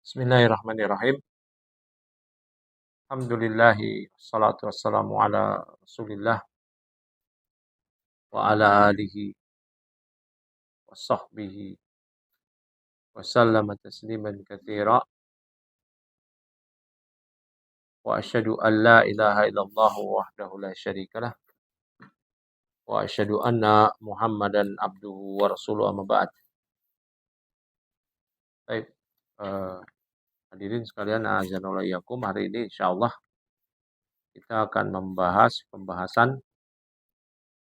Bismillahirrahmanirrahim. Alhamdulillahi wassalatu wassalamu ala Rasulillah wa ala alihi wa sahbihi wa sallama tasliman katsira wa asyhadu an la ilaha illallah wahdahu la syarikalah wa asyhadu anna Muhammadan abduhu wa rasuluhu amma ba'd. Baik, hadirin sekalian, azanullah yakum, hari ini insyaallah kita akan membahas pembahasan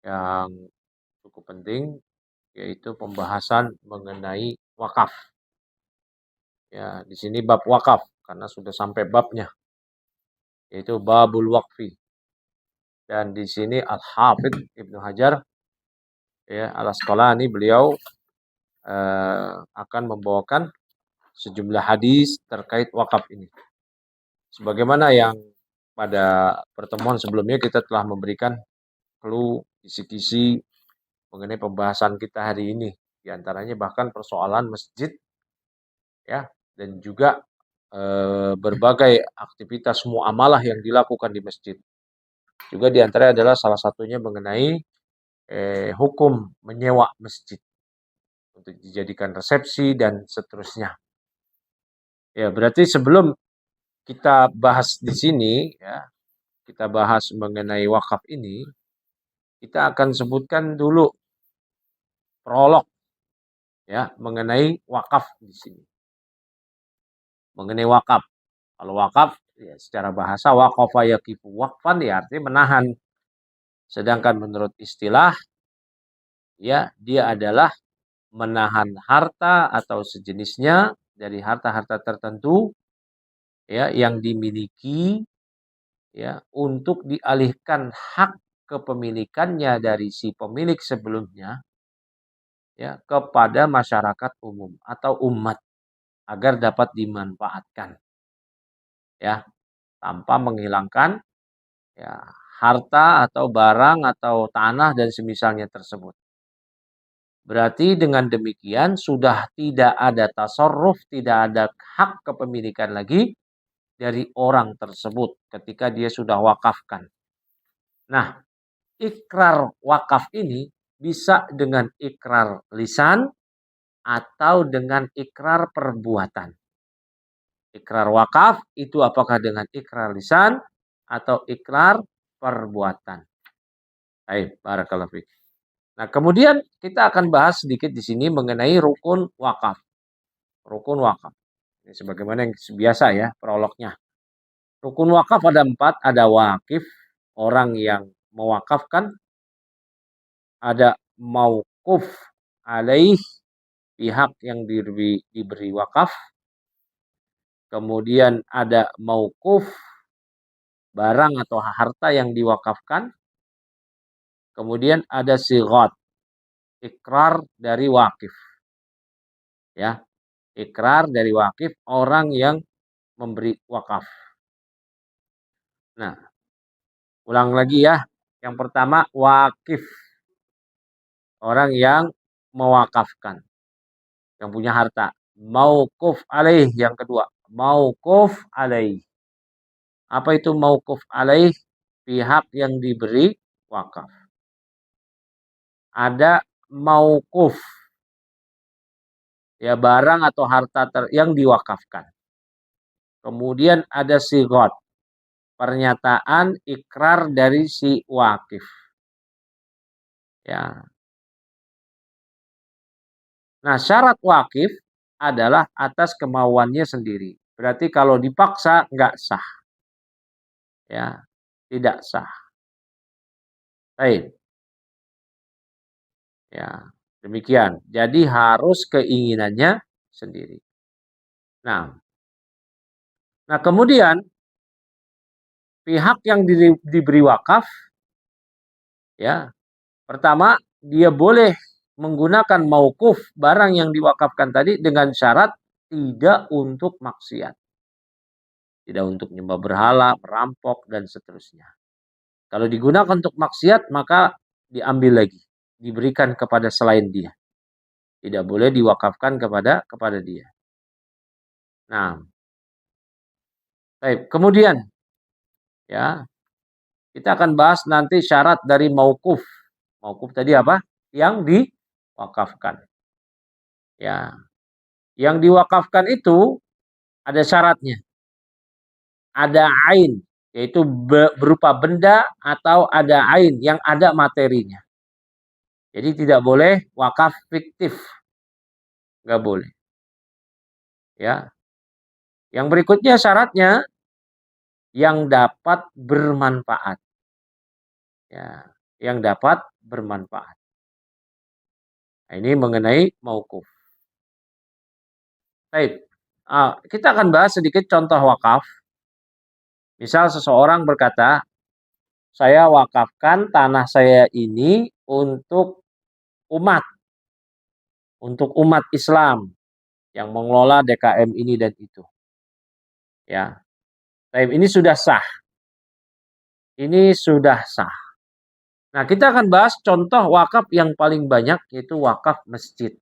yang cukup penting, yaitu pembahasan mengenai wakaf. Ya, di sini bab wakaf karena sudah sampai babnya, yaitu babul waqfi. Dan di sini Al-Hafidz Ibnu Hajar ya Al-Asqalani beliau akan membawakan sejumlah hadis terkait wakaf ini. Sebagaimana yang pada pertemuan sebelumnya kita telah memberikan clue, kisi-kisi mengenai pembahasan kita hari ini. Di antaranya bahkan persoalan masjid ya, dan juga berbagai aktivitas muamalah yang dilakukan di masjid. Juga di antaranya adalah salah satunya mengenai hukum menyewa masjid untuk dijadikan resepsi dan seterusnya. Ya, berarti sebelum kita bahas di sini ya, kita bahas mengenai wakaf ini, kita akan sebutkan dulu prolog ya mengenai wakaf di sini. Mengenai wakaf. Kalau wakaf ya secara bahasa waqafa yaqifu waqfan ya artinya menahan. Sedangkan menurut istilah ya dia adalah menahan harta atau sejenisnya dari harta-harta tertentu ya yang dimiliki ya untuk dialihkan hak kepemilikannya dari si pemilik sebelumnya ya kepada masyarakat umum atau umat agar dapat dimanfaatkan ya tanpa menghilangkan ya harta atau barang atau tanah dan semisalnya tersebut. Berarti dengan demikian sudah tidak ada tasarruf, tidak ada hak kepemilikan lagi dari orang tersebut ketika dia sudah wakafkan. Nah, ikrar wakaf ini bisa dengan ikrar lisan atau dengan ikrar perbuatan. Ikrar wakaf itu apakah dengan ikrar lisan atau ikrar perbuatan. Baik, barakallahu fiik. Nah, kemudian kita akan bahas sedikit di sini mengenai rukun wakaf. Rukun wakaf. Ini sebagaimana yang biasa ya prolognya. Rukun wakaf ada 4, ada wakif, orang yang mewakafkan, ada mauquf alaih, pihak yang diberi wakaf, kemudian ada mauquf, barang atau harta yang diwakafkan, kemudian ada sighat, ikrar dari wakif. Ya, ikrar dari wakif, orang yang memberi wakaf. Nah, ulang lagi ya. Yang pertama wakif, orang yang mewakafkan, yang punya harta. Mauquf alaih, yang kedua mauquf alaih. Apa itu mauquf alaih? Pihak yang diberi wakaf. Ada mauquf, ya barang atau harta yang diwakafkan. Kemudian ada sighat, pernyataan ikrar dari si wakif. Ya. Nah, syarat wakif adalah atas kemauannya sendiri. Berarti kalau dipaksa nggak sah. Ya, tidak sah. Baik. Ya, demikian. Jadi harus keinginannya sendiri. Nah kemudian pihak yang diberi wakaf, ya, pertama dia boleh menggunakan mauquf barang yang diwakafkan tadi dengan syarat tidak untuk maksiat, tidak untuk menyembah berhala, merampok dan seterusnya. Kalau digunakan untuk maksiat maka diambil lagi, diberikan kepada selain dia. Tidak boleh diwakafkan kepada dia. Nah, baik. Kemudian ya, kita akan bahas nanti syarat dari mauquf. Mauquf tadi apa? Yang diwakafkan. Ya, yang diwakafkan itu ada syaratnya. Ada ain, yaitu berupa benda atau ada ain yang ada materinya. Jadi tidak boleh wakaf fiktif. Nggak boleh. Ya. Yang berikutnya syaratnya yang dapat bermanfaat. Ya, yang dapat bermanfaat. Nah, ini mengenai mauquf. Baik. Kita akan bahas sedikit contoh wakaf. Misal seseorang berkata, saya wakafkan tanah saya ini umat, untuk umat Islam yang mengelola DKM ini dan itu. Ya, ini sudah sah. Ini sudah sah. Nah, kita akan bahas contoh wakaf yang paling banyak, yaitu wakaf masjid.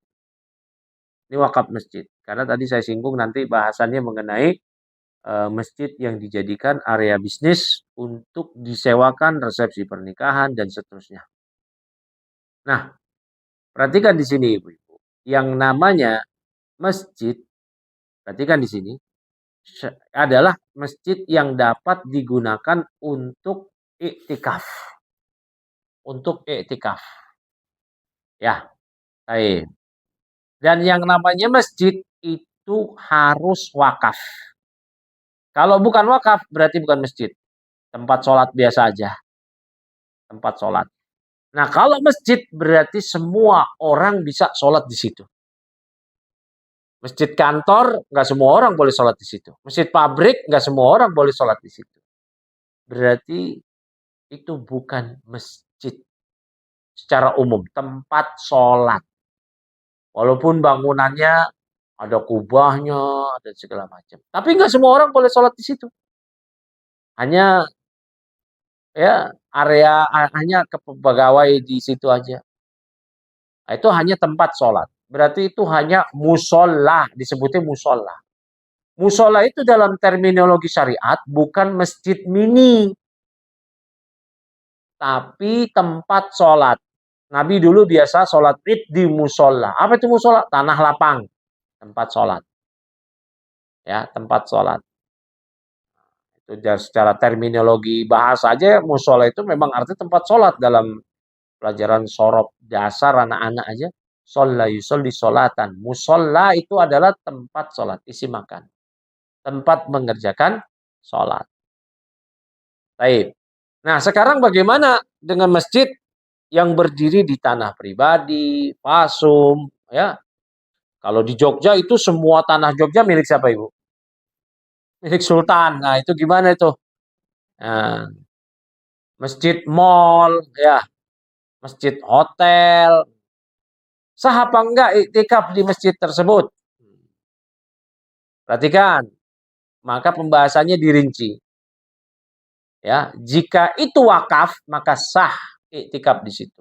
Ini wakaf masjid. Karena tadi saya singgung nanti bahasannya mengenai masjid yang dijadikan area bisnis untuk disewakan resepsi pernikahan dan seterusnya. Nah, perhatikan di sini Ibu-ibu. Yang namanya masjid, perhatikan di sini, adalah masjid yang dapat digunakan untuk iktikaf. Untuk iktikaf. Ya, baik. Dan yang namanya masjid itu harus wakaf. Kalau bukan wakaf berarti bukan masjid. Tempat sholat biasa aja. Tempat sholat. Nah, kalau masjid berarti semua orang bisa sholat di situ. Masjid kantor, nggak semua orang boleh sholat di situ. Masjid pabrik, nggak semua orang boleh sholat di situ. Berarti itu bukan masjid secara umum, tempat sholat. Walaupun bangunannya ada kubahnya, ada segala macam. Tapi nggak semua orang boleh sholat di situ. Hanya ya hanya pegawai di situ aja. Nah, itu hanya tempat sholat. Berarti itu hanya musola, disebutnya musola. Musola itu dalam terminologi syariat bukan masjid mini, tapi tempat sholat. Nabi dulu biasa sholat id di musola. Apa itu musola? Tanah lapang, tempat sholat. Ya, tempat sholat. Itu secara terminologi bahasa aja, musola itu memang artinya tempat sholat dalam pelajaran sorob dasar anak-anak aja. Sholla yusolli sholatan. Musola itu adalah tempat sholat, isi makan. Tempat mengerjakan sholat. Baik. Nah, sekarang bagaimana dengan masjid yang berdiri di tanah pribadi, pasum, ya? Kalau di Jogja itu semua tanah Jogja milik siapa, Ibu? Milik Sultan. Nah, itu gimana itu? Nah, masjid mall, ya, masjid hotel. Sah apa enggak iktikaf di masjid tersebut? Perhatikan, maka pembahasannya dirinci. Ya, jika itu wakaf, maka sah iktikaf di situ.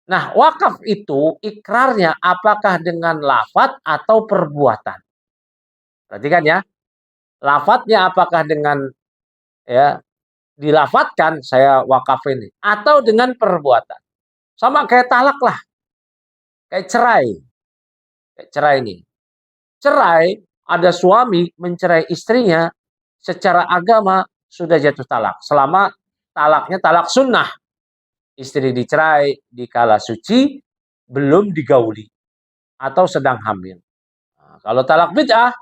Nah, wakaf itu ikrarnya apakah dengan lafadz atau perbuatan? Perhatikan ya, lafadznya apakah dengan ya dilafatkan saya wakaf ini atau dengan perbuatan. Sama kayak talak lah, kayak cerai. Kayak cerai ini. Cerai, ada suami mencerai istrinya secara agama sudah jatuh talak. Selama talaknya talak sunnah. Istri dicerai di kala suci, belum digauli atau sedang hamil. Nah, kalau talak bid'ah,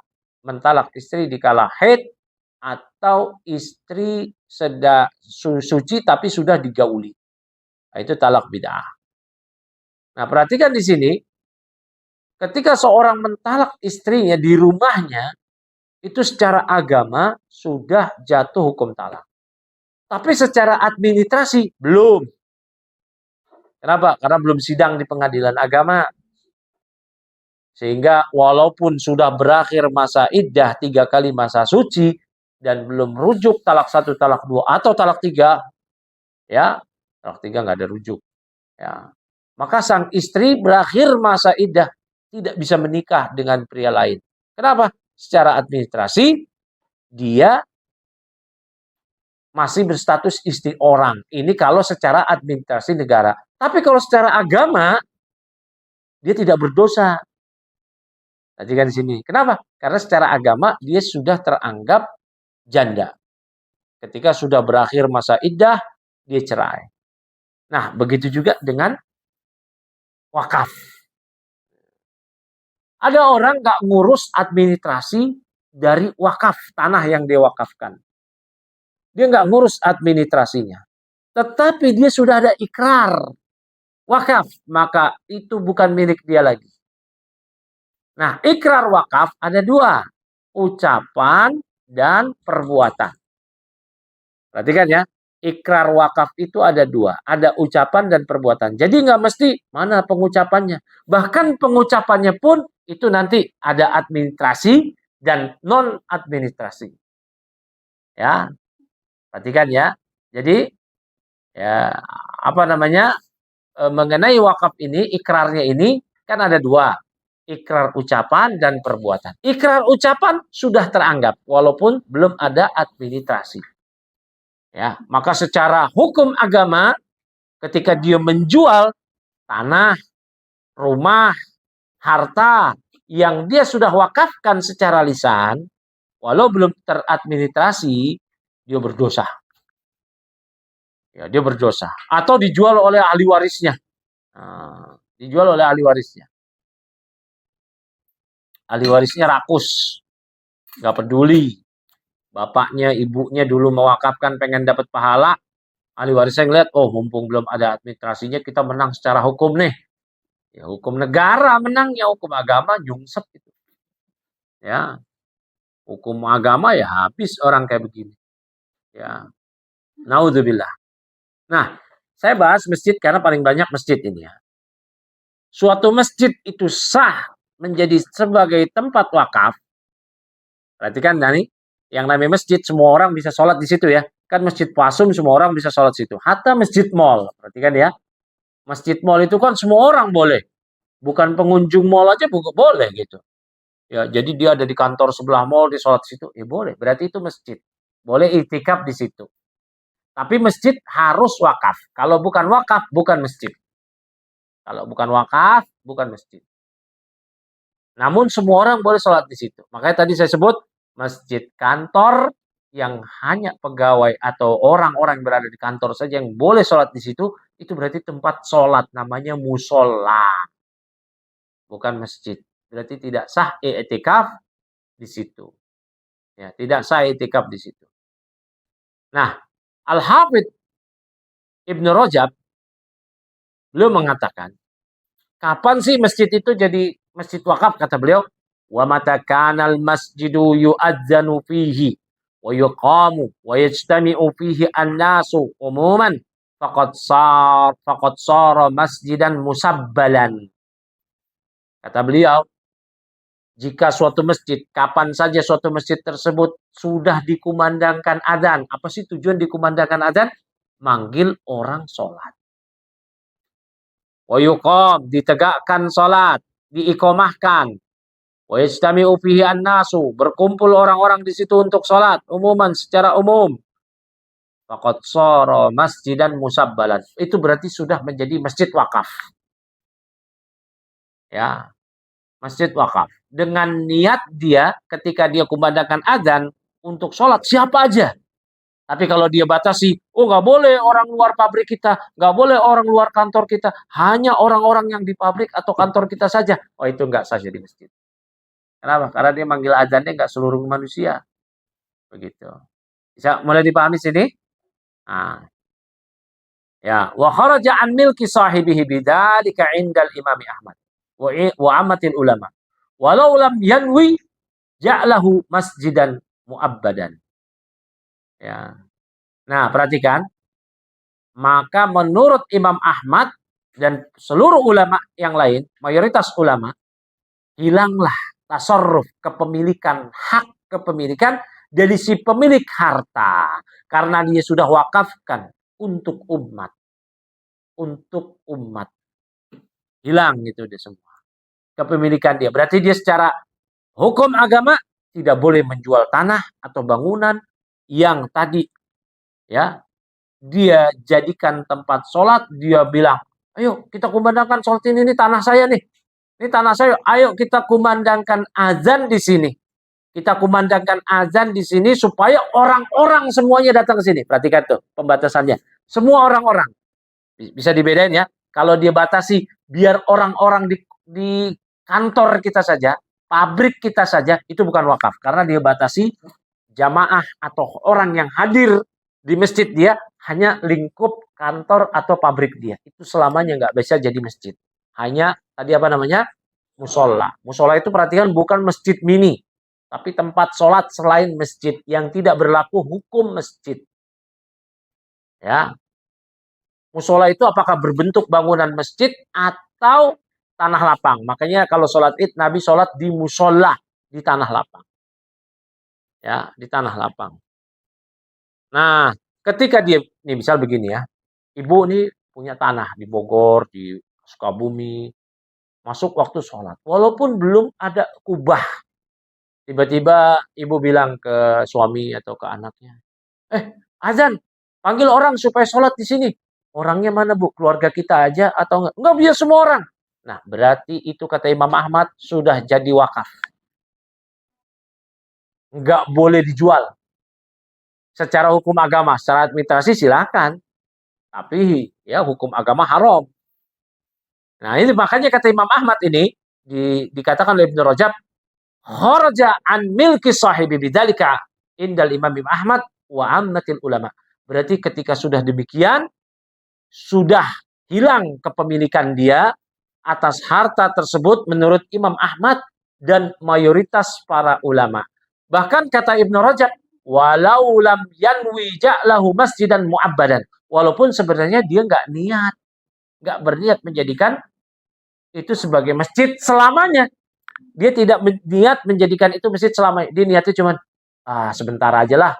mentalak istri di kala haid atau istri sedang suci tapi sudah digauli. Nah, itu talak bid'ah. Nah, perhatikan di sini, ketika seorang mentalak istrinya di rumahnya, itu secara agama sudah jatuh hukum talak. Tapi secara administrasi belum. Kenapa? Karena belum sidang di pengadilan agama. Sehingga walaupun sudah berakhir masa iddah 3 kali masa suci dan belum rujuk talak 1, talak 2 atau talak 3, ya, Talak 3 nggak ada rujuk. Ya. Maka sang istri berakhir masa iddah tidak bisa menikah dengan pria lain. Kenapa? Secara administrasi dia masih berstatus istri orang. Ini kalau secara administrasi negara. Tapi kalau secara agama dia tidak berdosa. Tadi kan di sini. Kenapa? Karena secara agama dia sudah teranggap janda. Ketika sudah berakhir masa iddah, dia cerai. Nah, begitu juga dengan wakaf. Ada orang nggak ngurus administrasi dari wakaf, tanah yang dia wakafkan. Dia nggak ngurus administrasinya. Tetapi dia sudah ada ikrar wakaf, maka itu bukan milik dia lagi. Nah, ikrar wakaf ada dua, ucapan dan perbuatan. Perhatikan ya, ikrar wakaf itu ada dua, ada ucapan dan perbuatan. Jadi nggak mesti mana pengucapannya. Bahkan pengucapannya pun itu nanti ada administrasi dan non administrasi. Ya, perhatikan ya. Jadi ya apa namanya mengenai wakaf ini, ikrarnya ini kan ada dua, ikrar ucapan dan perbuatan. Ikrar ucapan sudah teranggap walaupun belum ada administrasi. Ya, maka secara hukum agama ketika dia menjual tanah, rumah, harta yang dia sudah wakafkan secara lisan, walau belum teradministrasi, dia berdosa. Ya, dia berdosa. Atau dijual oleh ahli warisnya. Nah, dijual oleh ahli warisnya. Ahli warisnya rakus, nggak peduli. Bapaknya, ibunya dulu mewakafkan pengen dapat pahala. Ahli warisnya ngeliat, oh mumpung belum ada administrasinya, kita menang secara hukum nih. Ya, hukum negara menangnya, hukum agama nyungsep gitu. Ya, hukum agama ya habis orang kayak begini. Ya, naudzubillah. Nah, saya bahas masjid karena paling banyak masjid ini ya. Suatu masjid itu sah menjadi sebagai tempat wakaf. Perhatikan nih, yang namanya masjid semua orang bisa sholat di situ ya. Kan masjid Pasum semua orang bisa sholat di situ. Hatta masjid mall, perhatikan ya. Masjid mall itu kan semua orang boleh. Bukan pengunjung mall aja boleh gitu. Ya, jadi dia ada di kantor sebelah mall, di sholat di situ, ya boleh. Berarti itu masjid. Boleh iktikaf di situ. Tapi masjid harus wakaf. Kalau bukan wakaf, bukan masjid. Kalau bukan wakaf, bukan masjid. Namun semua orang boleh sholat di situ. Makanya tadi saya sebut masjid kantor yang hanya pegawai atau orang-orang yang berada di kantor saja yang boleh sholat di situ, itu berarti tempat sholat, namanya musola. Bukan masjid. Berarti tidak sah i'tikaf di situ. Ya, tidak sah i'tikaf di situ. Nah, Al-Hafidz Ibnu Rajab beliau mengatakan, kapan sih masjid itu jadi masjid wakaf? Kata beliau, wa mata kanal masjidu yu'adzanu fihi wa yuqamu wa yajtami'u fihi an-nasu umuman faqad sara masjidan musabbalan. Kata beliau, jika suatu masjid, kapan saja suatu masjid tersebut sudah dikumandangkan adzan. Apa sih tujuan dikumandangkan adzan? Manggil orang sholat. Wa yuqam, ditegakkan sholat, diikomahkan. Wa yajtami'u fihi an-nasu, berkumpul orang-orang di situ untuk sholat, umuman, secara umum. Faqad shara masjidan musabbalan. Itu berarti sudah menjadi masjid wakaf. Ya, masjid wakaf. Dengan niat dia ketika dia kumandangkan azan untuk sholat siapa aja. Tapi kalau dia batasi, oh nggak boleh orang luar pabrik kita, nggak boleh orang luar kantor kita, hanya orang-orang yang di pabrik atau kantor kita saja. Oh itu nggak sah jadi masjid. Kenapa? Karena dia manggil azannya nggak seluruh manusia. Begitu. Bisa mulai dipahami sini? Nah, ya, wa kharaja an milki sahibihi bidzalika indal Imam Ahmad wa amatil ulama. Walau lam yanwi ja'lahu masjidan mu'abbadan. Ya. Nah, perhatikan. Maka menurut Imam Ahmad dan seluruh ulama yang lain, mayoritas ulama, hilanglah tasarruf kepemilikan, hak kepemilikan dari si pemilik harta. Karena dia sudah wakafkan untuk umat. untuk umat. Hilang gitu dia semua. Kepemilikan dia. Berarti dia secara hukum agama tidak boleh menjual tanah atau bangunan yang tadi ya dia jadikan tempat sholat. Dia bilang, ayo kita kumandangkan sholat ini tanah saya nih. Ini tanah saya. Ayo kita kumandangkan azan di sini. Kita kumandangkan azan di sini supaya orang-orang semuanya datang ke sini. Perhatikan tuh pembatasannya. Semua orang-orang. Bisa dibedain ya. Kalau dia batasi biar orang-orang di kantor kita saja, pabrik kita saja, itu bukan wakaf. Karena dia batasi jamaah atau orang yang hadir di masjid dia hanya lingkup kantor atau pabrik dia. Itu selamanya nggak bisa jadi masjid. Hanya tadi apa namanya? Musola. Musola itu perhatikan bukan masjid mini, tapi tempat sholat selain masjid yang tidak berlaku hukum masjid. Ya, musola itu apakah berbentuk bangunan masjid atau tanah lapang. Makanya kalau sholat id, Nabi sholat di musola, di tanah lapang. Ya, di tanah lapang. Nah, ketika dia, nih misal begini ya, ibu ini punya tanah di Bogor, di Sukabumi, masuk waktu sholat. Walaupun belum ada kubah, tiba-tiba ibu bilang ke suami atau ke anaknya, azan, panggil orang supaya sholat di sini. Orangnya mana bu? Keluarga kita aja atau enggak? Enggak, biar semua orang. Nah, berarti itu kata Imam Ahmad sudah jadi wakaf. Enggak boleh dijual. Secara hukum agama, secara administrasi silakan. Tapi ya hukum agama haram. Nah, ini makanya kata Imam Ahmad ini dikatakan oleh Ibnu Rajab, kharaja an milki sahibi bidzalika indal Imam Ahmad wa ammatil ulama. Berarti ketika sudah demikian, sudah hilang kepemilikan dia atas harta tersebut menurut Imam Ahmad dan mayoritas para ulama. Bahkan kata Ibnu Rajab, walau lam yanwi ja'lahu masjidan mu'abbadan. Walaupun sebenarnya dia nggak berniat menjadikan itu sebagai masjid selamanya. Dia tidak niat menjadikan itu masjid selamanya. Dia niatnya cuma sebentar aja lah.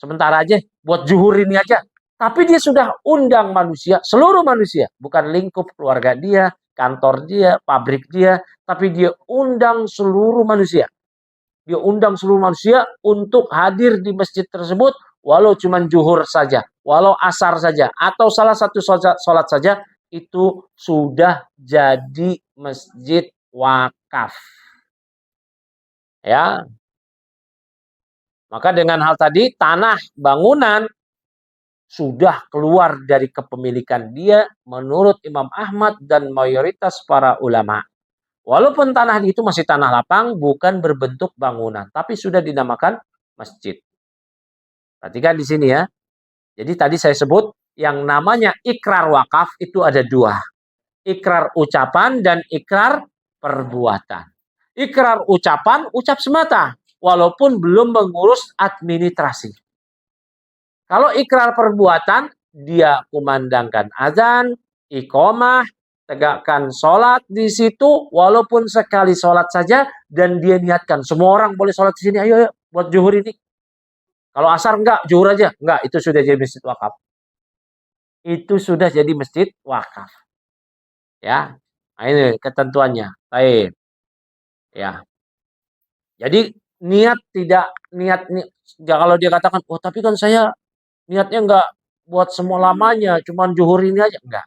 Sebentar aja buat zuhur ini aja. Tapi dia sudah undang manusia, seluruh manusia. Bukan lingkup keluarga dia, kantor dia, pabrik dia. Tapi dia undang seluruh manusia. Dia undang seluruh manusia untuk hadir di masjid tersebut. Walau cuma zuhur saja. Walau asar saja. Atau salah satu sholat saja. Itu sudah jadi masjid wakaf. Ya. Maka dengan hal tadi, tanah bangunan sudah keluar dari kepemilikan dia menurut Imam Ahmad dan mayoritas para ulama. Walaupun tanah itu masih tanah lapang, bukan berbentuk bangunan, tapi sudah dinamakan masjid. Perhatikan di sini ya. Jadi tadi saya sebut yang namanya ikrar wakaf itu ada dua. Ikrar ucapan dan ikrar perbuatan. Ikrar ucapan, ucap semata. Walaupun belum mengurus administrasi. Kalau ikrar perbuatan, dia kumandangkan azan, iqomah, tegakkan sholat di situ, walaupun sekali sholat saja, dan dia niatkan. Semua orang boleh sholat di sini, ayo buat zuhur ini. Kalau asar enggak, zuhur aja. Enggak, itu sudah jadi masjid wakaf. Itu sudah jadi masjid wakaf. Ya, nah ini ketentuannya. Baik. Ya. Jadi niat kalau dia katakan, oh tapi kan saya niatnya enggak buat semua lamanya, cuman zuhur ini aja, enggak.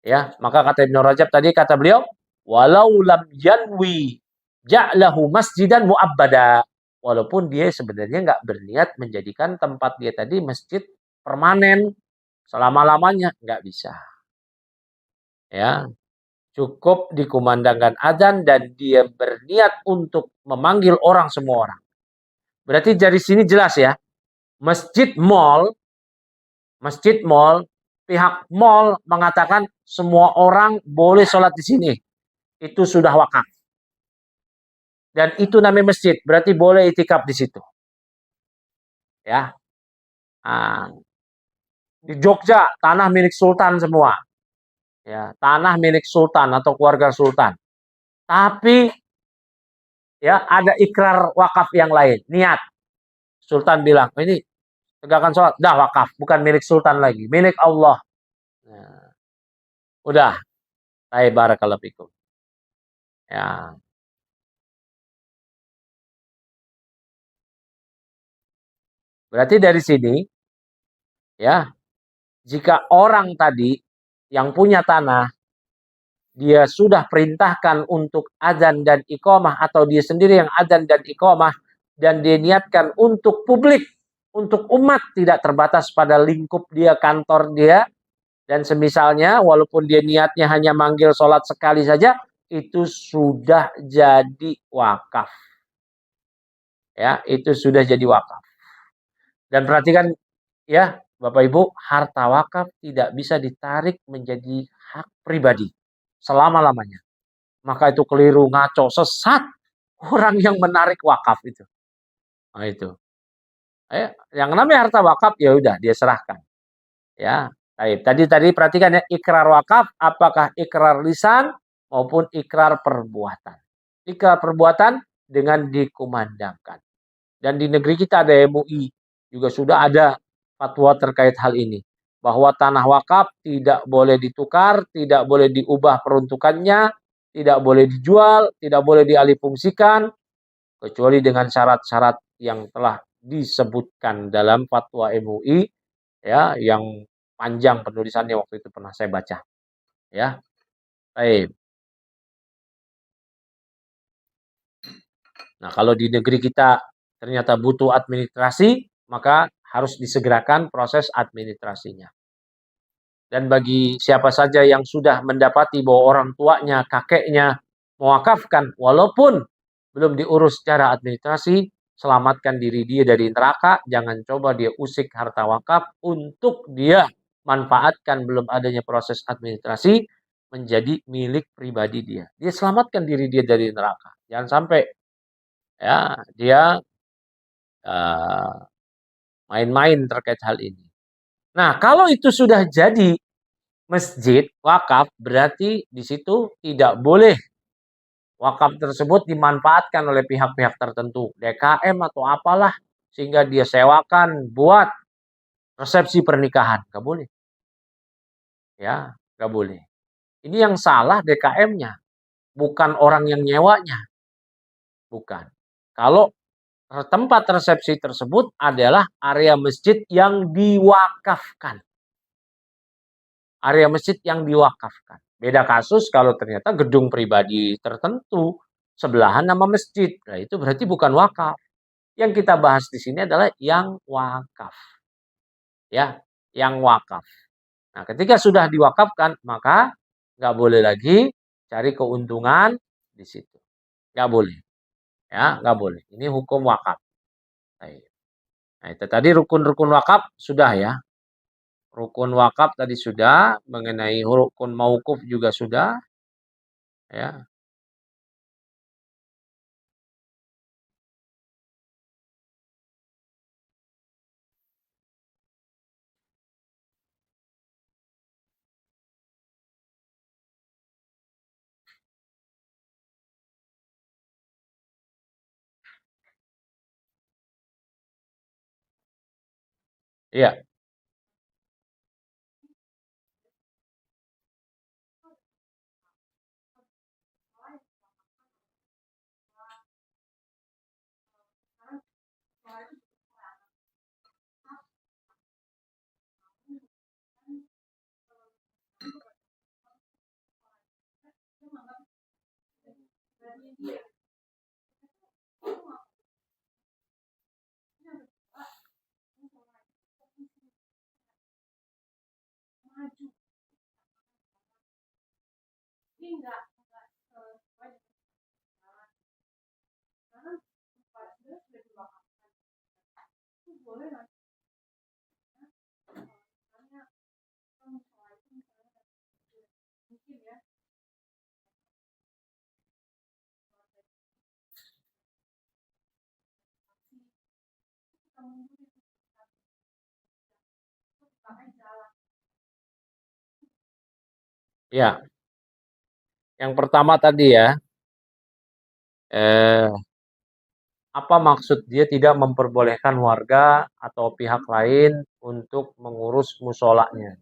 Ya, maka kata Ibnu Rajab tadi kata beliau, walau lam yanwi ja'lahu masjidan mu'abbada. Walaupun dia sebenarnya enggak berniat menjadikan tempat dia tadi masjid permanen selama-lamanya, enggak bisa. Ya, cukup dikumandangkan adzan dan dia berniat untuk memanggil orang semua orang. Berarti dari sini jelas ya, masjid mall, pihak mall mengatakan semua orang boleh sholat di sini. Itu sudah wakaf. Dan itu namanya masjid, berarti boleh itikaf di situ. Ya. Nah, di Jogja, tanah milik sultan semua. Ya, tanah milik sultan atau keluarga sultan. Tapi ya ada ikrar wakaf yang lain, niat. Sultan bilang, ini tegakkan sholat, dah wakaf, bukan milik sultan lagi, milik Allah. Nah, Udah, baik barakallahu fikum. Ya. Berarti dari sini ya, jika orang tadi yang punya tanah dia sudah perintahkan untuk adzan dan iqamah atau dia sendiri yang adzan dan iqamah dan dia niatkan untuk publik, untuk umat tidak terbatas pada lingkup dia, kantor dia dan semisalnya walaupun dia niatnya hanya manggil sholat sekali saja itu sudah jadi wakaf. Ya, itu sudah jadi wakaf. Dan perhatikan ya, Bapak Ibu, harta wakaf tidak bisa ditarik menjadi hak pribadi selama-lamanya. Maka itu keliru, ngaco, sesat orang yang menarik wakaf itu. Nah itu. Yang namanya harta wakaf ya udah dia serahkan. Ya. Baik. Tadi perhatikan ya, ikrar wakaf apakah ikrar lisan maupun ikrar perbuatan. Ikrar perbuatan dengan dikumandangkan. Dan di negeri kita ada MUI juga sudah ada fatwa terkait hal ini. Bahwa tanah wakaf tidak boleh ditukar, tidak boleh diubah peruntukannya, tidak boleh dijual, tidak boleh dialihfungsikan, kecuali dengan syarat-syarat yang telah disebutkan dalam fatwa MUI ya yang panjang penulisannya waktu itu pernah saya baca ya. Baik. Nah, kalau di negeri kita ternyata butuh administrasi, maka harus disegerakan proses administrasinya. Dan bagi siapa saja yang sudah mendapati bahwa orang tuanya, kakeknya mewakafkan, walaupun belum diurus secara administrasi, selamatkan diri dia dari neraka, jangan coba dia usik harta wakaf untuk dia manfaatkan belum adanya proses administrasi menjadi milik pribadi dia. Dia selamatkan diri dia dari neraka. Jangan sampai ya dia uh, main-main terkait hal ini. Nah, kalau itu sudah jadi masjid wakaf, berarti di situ tidak boleh wakaf tersebut dimanfaatkan oleh pihak-pihak tertentu, DKM atau apalah, sehingga dia sewakan buat resepsi pernikahan. Gak boleh. Ya, gak boleh. Ini yang salah DKM-nya, bukan orang yang nyewanya. Bukan. Kalau tempat resepsi tersebut adalah area masjid yang diwakafkan. Area masjid yang diwakafkan. Beda kasus kalau ternyata gedung pribadi tertentu sebelahan nama masjid. Nah, itu berarti bukan wakaf. Yang kita bahas di sini adalah yang wakaf. Ya, yang wakaf. Nah, ketika sudah diwakafkan, maka nggak boleh lagi cari keuntungan di situ. Nggak boleh. Ya, nggak boleh. Ini hukum wakaf. Nah, itu tadi rukun-rukun wakaf sudah ya. Rukun wakaf tadi sudah, mengenai rukun mauquf juga sudah, ya. Iya, iya. Yang pertama tadi ya, eh, apa maksud dia tidak memperbolehkan warga atau pihak lain untuk mengurus musolanya?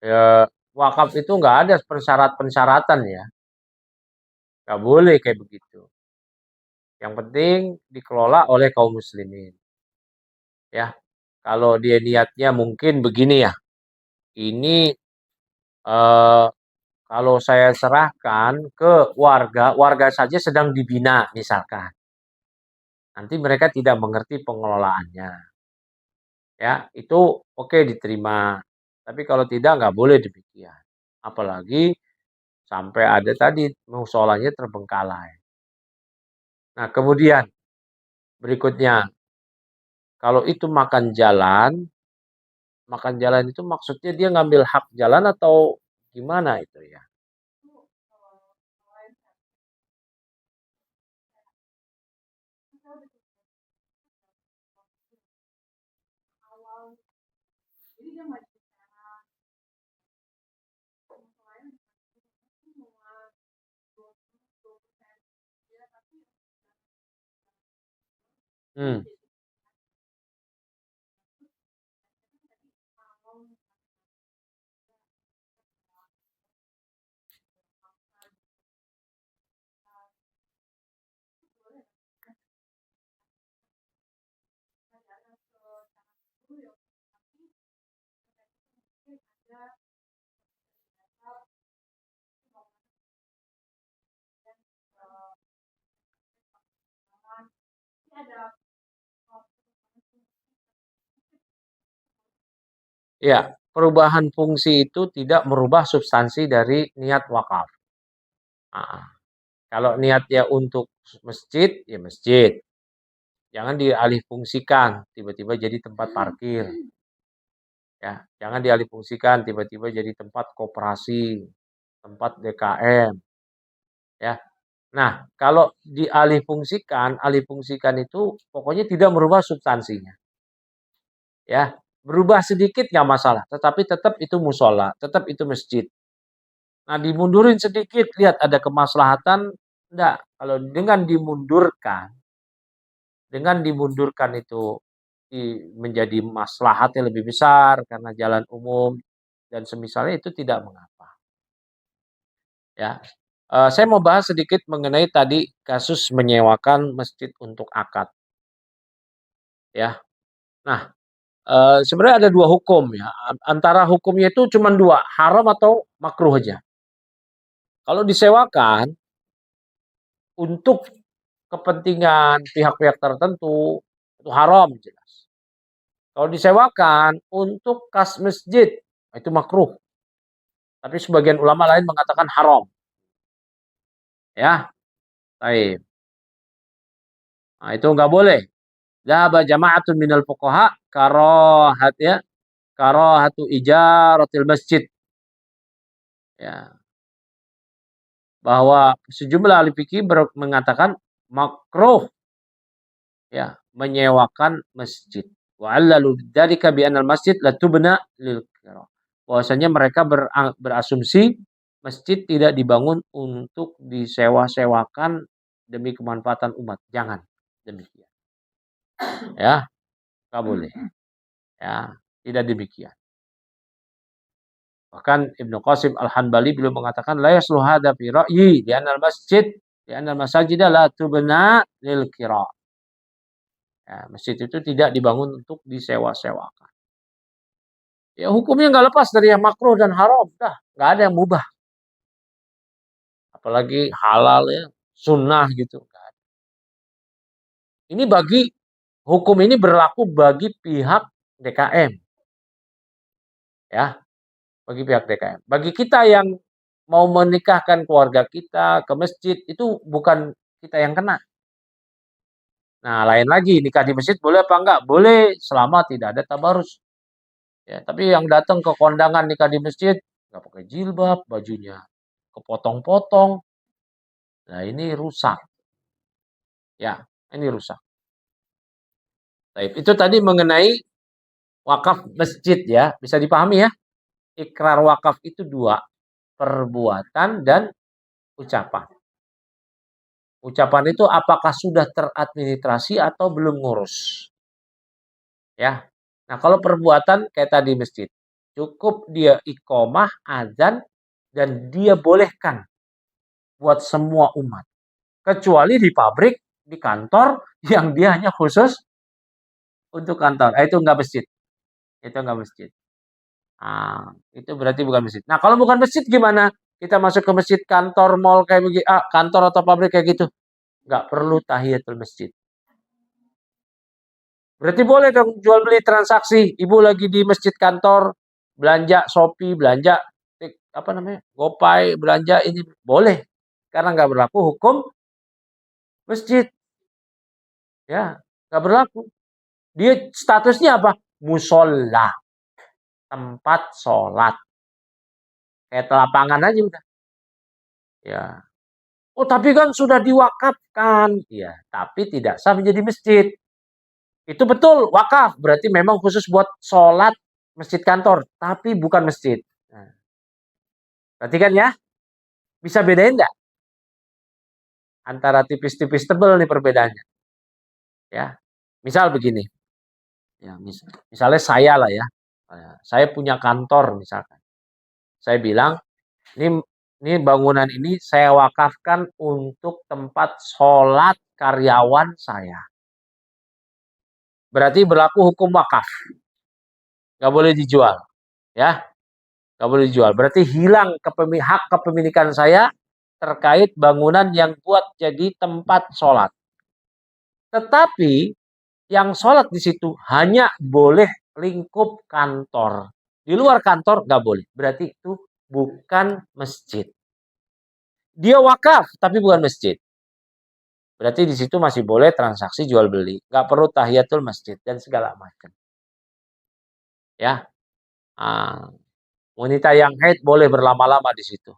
Ya, wakaf itu nggak ada persyarat-persyaratan ya, nggak boleh kayak begitu. Yang penting dikelola oleh kaum muslimin, ya. Kalau dia niatnya mungkin begini ya, ini eh, kalau saya serahkan ke warga, warga saja sedang dibina misalkan, nanti mereka tidak mengerti pengelolaannya, ya itu oke diterima. Tapi kalau tidak nggak boleh demikian. Apalagi sampai ada tadi musolanya terbengkalai. Nah kemudian berikutnya, kalau itu makan jalan itu maksudnya dia ngambil hak jalan atau gimana itu ya? Hmm. Ya, perubahan fungsi itu tidak merubah substansi dari niat wakaf. Ah, kalau niatnya untuk masjid, ya masjid. Jangan dialih fungsikan, tiba-tiba jadi tempat parkir. Ya, jangan dialih fungsikan, tiba-tiba jadi tempat koperasi, tempat DKM. Ya, nah kalau alih fungsikan itu pokoknya tidak merubah substansinya. Ya, berubah sedikit nggak masalah, tetapi tetap itu musola, tetap itu masjid. Nah, dimundurin sedikit, lihat ada kemaslahatan, enggak. Kalau dengan dimundurkan itu menjadi maslahat yang lebih besar karena jalan umum dan semisalnya itu tidak mengapa. Ya, saya mau bahas sedikit mengenai tadi kasus menyewakan masjid untuk akad. Ya, nah sebenarnya ada dua hukum ya. Antara hukumnya itu cuma dua, haram atau makruh aja. Kalau disewakan untuk kepentingan pihak-pihak tertentu itu haram jelas. Kalau disewakan untuk kas masjid itu makruh. Tapi sebagian ulama lain mengatakan haram. Ya, baik. Nah, itu nggak boleh. Dhaba jama'atun minal fuqaha karahat ya, karahatu ijaratil masjid. Ya, bahwa sejumlah ahli fikih mengatakan makruh ya menyewakan masjid. Wa allalu dzalika bi anal masjid la tubna lil qira. Bahwasanya mereka berasumsi masjid tidak dibangun untuk disewa-sewakan demi kemanfaatan umat. Jangan demikian. Ya, enggak boleh. Ya, tidak demikian. Bahkan Ibnu Qasim Al-Hanbali beliau mengatakan la yasluh hadza fi ra'yi di anal masjid di anal masajid la tubna lil qira. Ya, masjid itu tidak dibangun untuk disewa-sewakan. Ya hukumnya nggak lepas dari yang makruh dan haram. Dah, nggak ada yang mubah. Apalagi halal ya, sunnah gitu. Ini hukum ini berlaku bagi pihak DKM. Ya, bagi pihak DKM. Bagi kita yang mau menikahkan keluarga kita ke masjid, itu bukan kita yang kena. Nah, lain lagi, nikah di masjid boleh apa enggak? Boleh, selama tidak ada tabarus. Ya, tapi yang datang ke kondangan nikah di masjid, nggak pakai jilbab, bajunya kepotong-potong. Nah, ini rusak. Ya, ini rusak. Baik, itu tadi mengenai wakaf masjid ya. Bisa dipahami ya? Ikrar wakaf itu dua, perbuatan dan ucapan. Ucapan itu apakah sudah teradministrasi atau belum ngurus. Ya. Nah, kalau perbuatan kayak tadi masjid. Cukup dia iqomah, azan, dan dia bolehkan buat semua umat. Kecuali di pabrik, di kantor, yang dia hanya khusus untuk kantor. Itu nggak masjid. Itu nggak masjid. Itu berarti bukan masjid. Nah, kalau bukan masjid gimana? Kita masuk ke masjid, kantor, mall kayak begini, kantor atau pabrik kayak gitu. Nggak perlu tahiyatul masjid. Berarti boleh dong jual beli transaksi. Ibu lagi di masjid kantor, belanja Shopee, belanja apa namanya? GoPay, belanja ini boleh. Karena nggak berlaku hukum masjid. Ya, nggak berlaku. Dia statusnya apa? Musola, tempat sholat. Kayak lapangan aja udah. Ya. Oh, tapi kan sudah diwakafkan. Ya, tapi tidak sah menjadi masjid. Itu betul, wakaf. Berarti memang khusus buat sholat masjid kantor. Tapi bukan masjid. Nah, perhatikan ya. Bisa bedain nggak? Antara tipis-tipis tebel nih perbedaannya. Ya, misal begini. Ya, misalnya saya lah ya. Saya punya kantor misalkan. Saya bilang, ini bangunan ini saya wakafkan untuk tempat sholat karyawan saya. Berarti berlaku hukum wakaf. Nggak boleh dijual. Ya, nggak boleh dijual. Berarti hilang hak kepemilikan saya terkait bangunan yang buat jadi tempat sholat. Tetapi yang sholat di situ hanya boleh lingkup kantor. Di luar kantor nggak boleh. Berarti itu bukan masjid. Dia wakaf, tapi bukan masjid. Berarti di situ masih boleh transaksi jual beli. Nggak perlu tahiyatul masjid dan segala macam. Ya, wanita yang haid boleh berlama-lama di situ.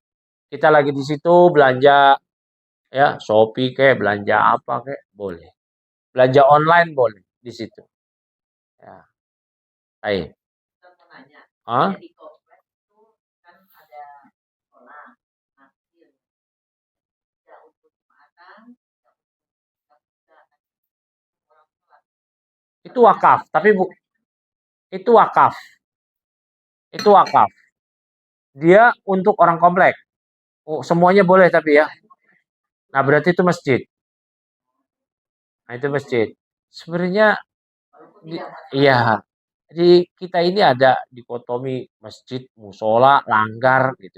Kita lagi di situ belanja, ya Shopee kayak belanja apa kayak boleh. Belanja online boleh di situ. Ya, baik. Hah? Itu wakaf, tapi itu wakaf. Itu wakaf. Dia untuk orang komplek. Oh, semuanya boleh tapi ya. Nah, berarti itu masjid. Nah, itu masjid. Sebenarnya iya. Jadi kita ini ada dikotomi masjid, musola, langgar gitu.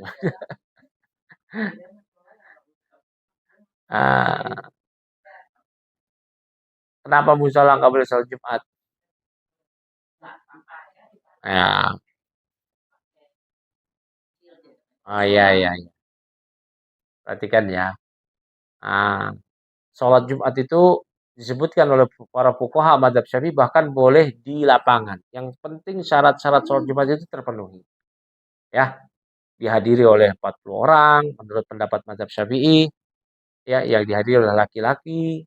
Ah, kenapa musola nggak boleh sholat Jumat? Ya, iya iya. Iya. Perhatikan ya. Ah, sholat Jumat itu disebutkan oleh para fuqaha madzhab Syafi'i bahkan boleh di lapangan. Yang penting syarat-syarat sholat Jumat itu terpenuhi. Ya, dihadiri oleh 40 orang menurut pendapat madzhab Syafi'i. Ya, yang dihadiri oleh laki-laki,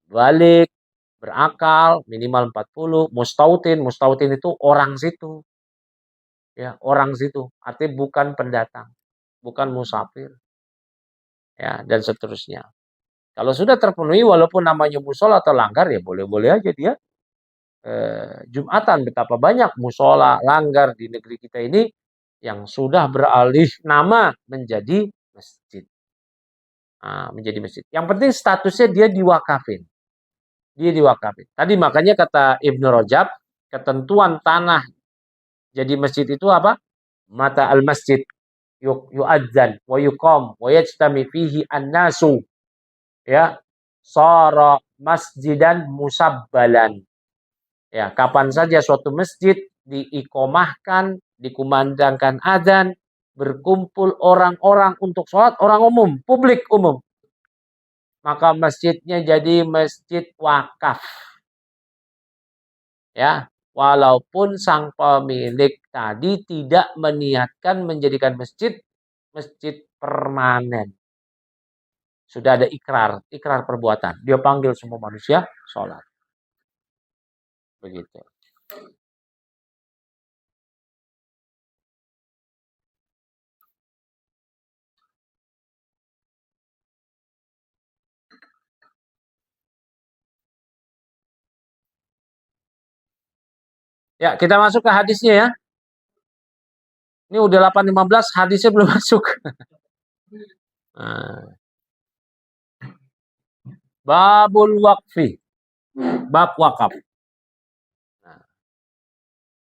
balik, berakal, minimal 40, mustautin. Mustautin itu orang situ. Ya, orang situ. Artinya bukan pendatang, bukan musafir. Ya, dan seterusnya. Kalau sudah terpenuhi walaupun namanya musola atau langgar ya boleh-boleh aja dia Jumatan. Betapa banyak musola, langgar di negeri kita ini yang sudah beralih nama menjadi masjid. Menjadi masjid. Yang penting statusnya dia diwakafin. Dia diwakafin. Tadi makanya kata Ibnu Rajab, ketentuan tanah jadi masjid itu apa? Mata al masjid yu'adzan wa yuqam wa yajtami fihi an-nasu, ya, sara masjidan musabbalan. Ya, kapan saja suatu masjid diikomahkan, dikumandangkan adzan, berkumpul orang-orang untuk sholat, orang umum, publik umum, maka masjidnya jadi masjid wakaf. Ya, walaupun sang pemilik tadi tidak meniatkan menjadikan masjid masjid permanen. Sudah ada ikrar, ikrar perbuatan. Dia panggil semua manusia sholat. Begitu. Ya, kita masuk ke hadisnya ya. Ini udah 8.15, hadisnya belum masuk. Nah, babul waqfi, bab wakaf. Nah,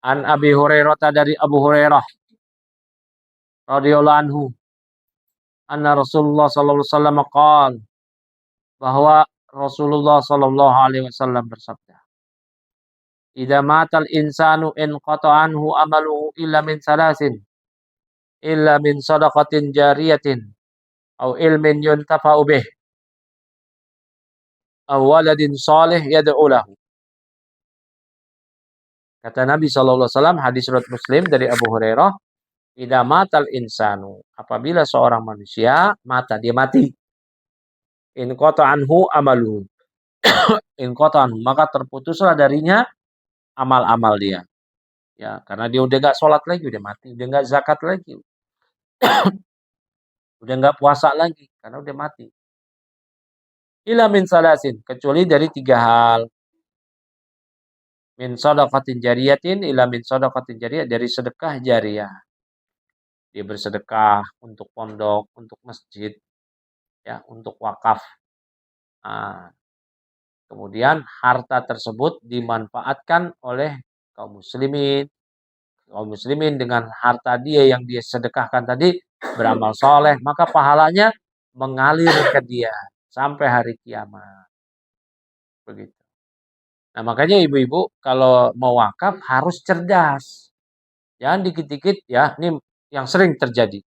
an Abi Hurairah, dari Abu Hurairah radhiyallahu anhu, anna Rasulullah sallallahu alaihi wasallam qaal, bahwa Rasulullah sallallahu alaihi wasallam bersabda, "Idza matal insanu in qata'anhu amaluhu illa min salasin, illa min sadaqatin jariyatin, au ilmin yuntafa'u bih, au waladin salih yad'u lahu." Kata Nabi sallallahu alaihi wasallam, hadis riwayat Muslim dari Abu Hurairah, "Idza matal insanu," apabila seorang manusia mata, dia mati, in qata'anhu amaluhu, in qata'anhu, maka terputuslah darinya amal-amal dia. Ya, karena dia udah gak sholat lagi, udah mati, udah gak zakat lagi, udah gak puasa lagi, karena udah mati. Ila min salasin, kecuali dari 3 hal. Min shadaqatin jariyatin, ila min shadaqatin jariyah, dari sedekah jariyah. Dia bersedekah untuk pondok, untuk masjid, ya, untuk wakaf. Nah, kemudian harta tersebut dimanfaatkan oleh kaum muslimin. Kaum muslimin dengan harta dia yang dia sedekahkan tadi beramal soleh, maka pahalanya mengalir ke dia sampai hari kiamat. Begitu. Nah, makanya ibu-ibu kalau mau wakaf harus cerdas. Jangan dikit-dikit, ya, ini yang sering terjadi.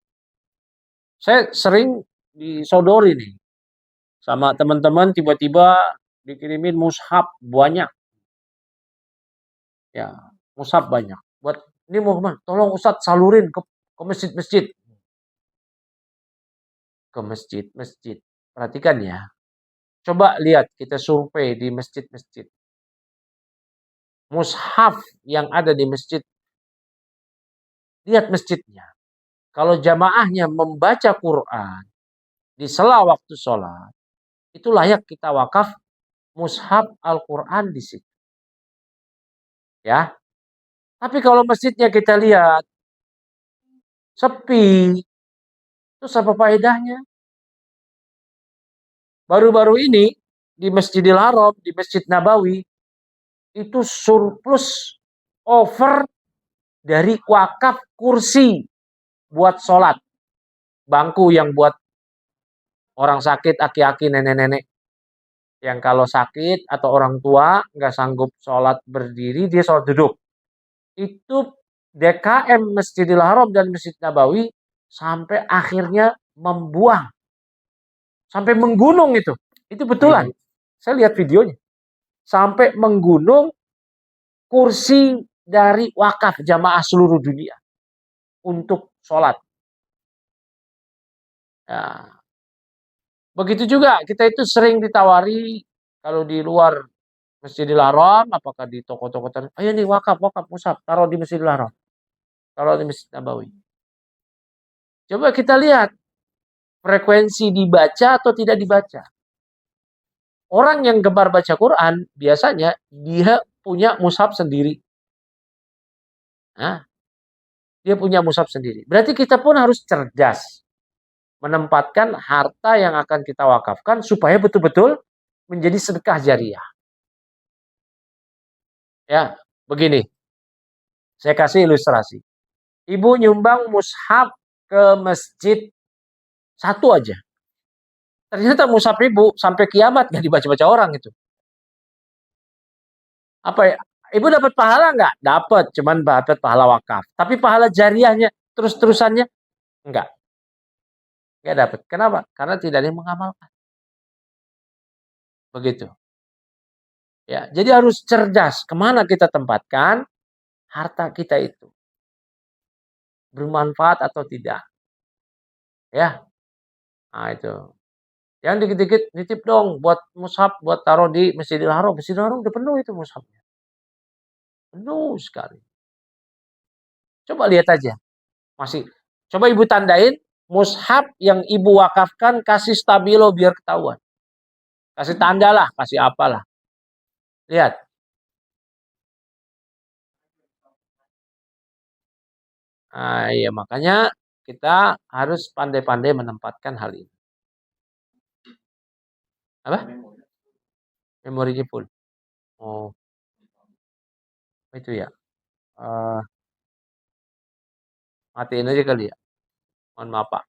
Saya sering disodori nih sama teman-teman, tiba-tiba dikirimin mushaf banyak. Ya, mushaf banyak. Buat ini mau kemana? Tolong Ustadz salurin ke masjid-masjid. Ke masjid-masjid. Perhatikan ya. Coba lihat, kita survei di masjid-masjid. Mushaf yang ada di masjid, lihat masjidnya. Kalau jamaahnya membaca Quran di sela waktu sholat, itu layak kita wakaf mushaf Al-Quran di situ. Ya. Tapi kalau masjidnya kita lihat sepi, terus apa faedahnya? Baru-baru ini di Masjidil Haram, di Masjid Nabawi, itu surplus over dari wakaf kursi buat sholat. Bangku yang buat orang sakit, aki-aki, nenek-nenek. Yang kalau sakit atau orang tua nggak sanggup sholat berdiri, dia sholat duduk. Itu DKM Masjidil Haram dan Masjid Nabawi sampai akhirnya membuang. Sampai menggunung itu. Itu betulan. Saya lihat videonya. Sampai menggunung kursi dari wakaf jamaah seluruh dunia untuk sholat. Nah, begitu juga kita itu sering ditawari kalau di luar Masjidil Haram, apakah di toko-toko tertentu, ayo nih wakaf, mushaf, taruh di Masjidil Haram, taruh di Masjid Nabawi. Coba kita lihat frekuensi dibaca atau tidak dibaca. Orang yang gemar baca Quran biasanya dia punya mushaf sendiri. Nah, dia punya mushaf sendiri. Berarti kita pun harus cerdas menempatkan harta yang akan kita wakafkan supaya betul-betul menjadi sedekah jariah. Ya, begini. Saya kasih ilustrasi. Ibu nyumbang mushaf ke masjid satu aja. Ternyata mushaf ibu sampai kiamat nggak dibaca-baca orang itu. Apa ya? Ibu dapat pahala nggak? Dapat, cuman dapat pahala wakaf. Tapi pahala jariahnya terus-terusannya enggak. Enggak dapat. Kenapa? Karena tidak ada yang mengamalkan. Begitu. Ya, jadi harus cerdas kemana kita tempatkan harta kita itu. Bermanfaat atau tidak. Ya. Nah, itu. Yang dikit-dikit nitip dong buat mushaf, buat taruh di Masjidil Haram. Masjidil Haram udah penuh itu mushafnya. Penuh sekali. Coba lihat aja. Masih. Coba ibu tandain mushaf yang ibu wakafkan, kasih stabilo biar ketahuan. Kasih tanda lah, kasih apalah. Lihat. Iya makanya kita harus pandai-pandai menempatkan hal ini. Apa? Memorinya full. Oh, itu ya? Eee, matiin aja kali ya? Mohon maaf, Pak.